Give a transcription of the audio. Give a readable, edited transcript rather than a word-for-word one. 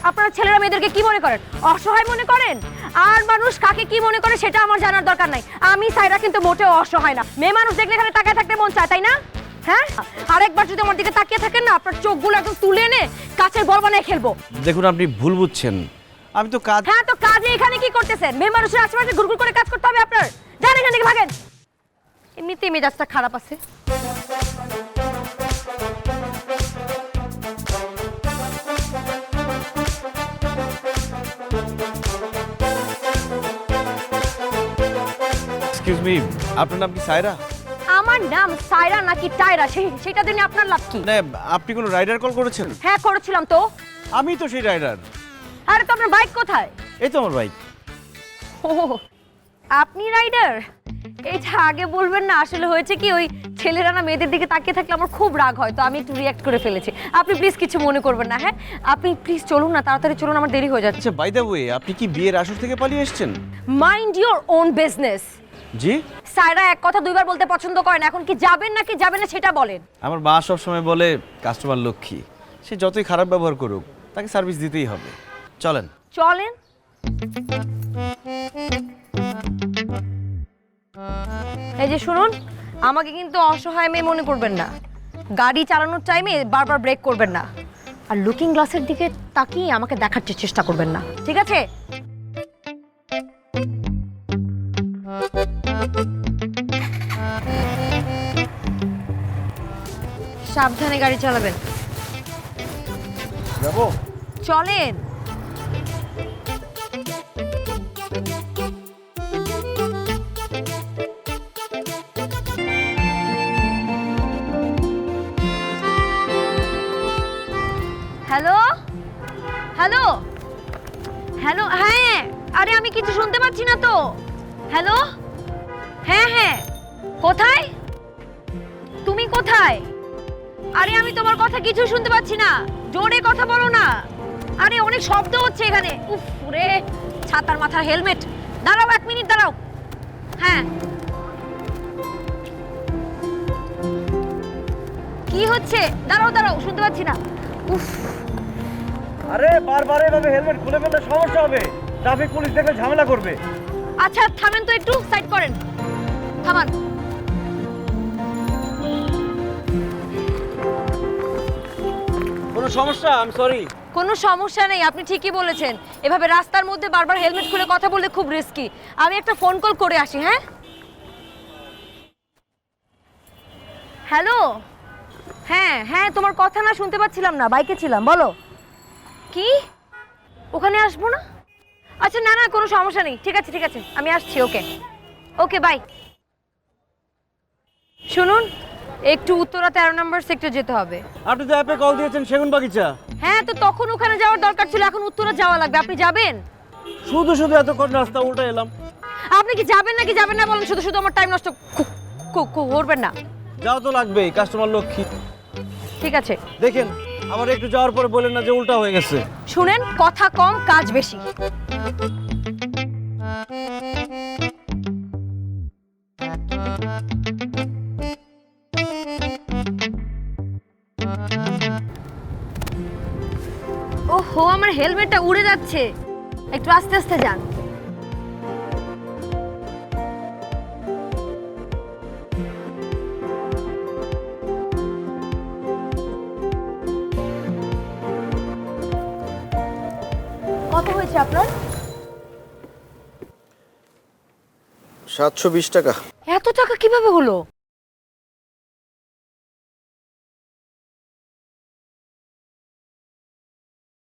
আপনারা ছেলেরা মেয়েদেরকে কি মনে করেন? অসহায় মনে করেন? আর মানুষ কাকে কি মনে করে সেটা আমার জানার দরকার নাই। আমি সাইরা কিন্তু মোটেও অসহায় না। মেয়ে মানুষ দেখলে এখানে তাকায় থাকতে মন চায়, তাই না? হ্যাঁ, আরেকবার যদি আমার দিকে তাকিয়ে থাকেন না, আপনার চোখগুলো একদম তুলে এনে কাচের বল বানিয়ে খেলবো। দেখুন, আপনি ভুল বুঝছেন। আমি তো কাজ... হ্যাঁ, তো কাজে এখানে কি করতেছেন? মেয়ে মানুষের আশেপাশে ঘুরঘুর করে কাজ করতে হবে আপনার? যান এখান থেকে, ভাগেন। এমনিতেই মেজাজটা খারাপ আছে। এক্সকিউজ মি, আপনার নাম কি সায়রা? আমার নাম সায়রা নাকি টায়রা সেটা জেনে আপনার লাভ কি? মানে আপনি কোনো রাইডার কল করেছেন? হ্যাঁ, করেছিলাম তো। আমি তো সেই রাইডার। আরে, তো আপনার বাইক কোথায়? এই তো আমার বাইক। ও, আপনি রাইডার? এইটা আগে বলবেন না। আসলে হয়েছে কি, ওই ছেলেরা না মেয়েদের দিকে তাকিয়ে থাকলে আমার খুব রাগ হয়, তো আমি একটু রিঅ্যাক্ট করে ফেলেছি। আপনি প্লিজ কিছু মনে করবেন না। হ্যাঁ, আপনি প্লিজ চলুন না, তাড়াতাড়ি চলুন, আমার দেরি হয়ে যাচ্ছে। আচ্ছা, বাই দ্য ওয়ে, আপনি কি বিয়ের আসর থেকে পালিয়ে এসেছেন? Mind your own business. জি? সায়রা এক কথা দুইবার বলতে পছন্দ করে না। এখন কি যাবেন নাকি যাবেন না সেটা বলেন। আমার মা সব সময় বলে কাস্টমার লক্ষ্মী, সে যতই খারাপ ব্যবহার করুক তাকে সার্ভিস দিতেই হবে। চলেন। চলেন। এই যে শুনুন, আমাকে কিন্তু অসহায় মেয়ে মনে করবেন না। গাড়ি চালানোর টাইমে বারবার ব্রেক করবেন না, আর লুকিং গ্লাসের দিকে তাকিয়ে আমাকে দেখার চেষ্টা করবেন না, ঠিক আছে? সাবধানে গাড়ি চালাবেন। যাবো? চলেন। হ্যালো হ্যালো হ্যালো, হ্যাঁ, আরে আমি কিছু শুনতে পাচ্ছি না তো। হ্যালো, হ্যাঁ হ্যাঁ, কোথায়? তুমি কোথায়? আরে আমি তোমার কথা কিছু শুনতে পাচ্ছি না, জোরে কথা বলো না। আরে অনেক শব্দ হচ্ছে এখানে। উফ রে, ছাতার মাথার হেলমেট। দাঁড়াও, 1 মিনিট দাঁড়াও। হ্যাঁ, কি হচ্ছে? দাঁড়াও দাঁড়াও, শুনতে পাচ্ছি না। উফ, আরে বারবার এভাবে হেলমেট খুলে ফেললে সমস্যা হবে, ট্রাফিক পুলিশ দেখলে ঝামেলা করবে। আচ্ছা থামেন তো, একটু সাইড করেন, থামান। কোনো সমস্যা? I am sorry. কোনো সমস্যা নেই, আপনি ঠিকই বলেছেন। এভাবে রাস্তার মধ্যে বারবার হেলমেট খুলে কথা বললে খুব রিস্কি। আমি একটা ফোন কল করে আসি। হ্যাঁ, হ্যালো। হ্যাঁ হ্যাঁ, তোমার কথা না শুনতে পাচ্ছিলাম না, বাইকে ছিলাম। বলো। কি? ওখানে আসবো না? আচ্ছা, না না, কোনো সমস্যা নেই। ঠিক আছে ঠিক আছে, আমি আসছি। ওকে ওকে, বাই। শুনুন, একটু উত্তরা 13 নম্বর সেক্টর যেতে হবে। আপনি তো অ্যাপে কল দিয়েছেন সেগুন বাগিচা। হ্যাঁ, তো তখন ওখানে যাওয়ার দরকার ছিল, এখন উত্তরা যাওয়া লাগবে। আপনি যাবেন? শুধু শুধু এতক্ষণ রাস্তা উল্টা এলাম। আপনি কি যাবেন নাকি যাবেন না বলেন? শুধু শুধু আমার টাইম নষ্ট করবেন না। যাও তো লাগবেই, কাস্টমার লক্ষ্মী। ঠিক আছে, দেখেন, আমার একটু যাওয়ার পরে বলেন না যে উল্টা হয়ে গেছে। শুনেন, কথা কম কাজ বেশি। ওহো, আমার হেলমেটটা উড়ে যাচ্ছে। একটু আস্তে আস্তে যান। কত হয়েছে আপনার? 720 টাকা। এত টাকা কিভাবে হলো?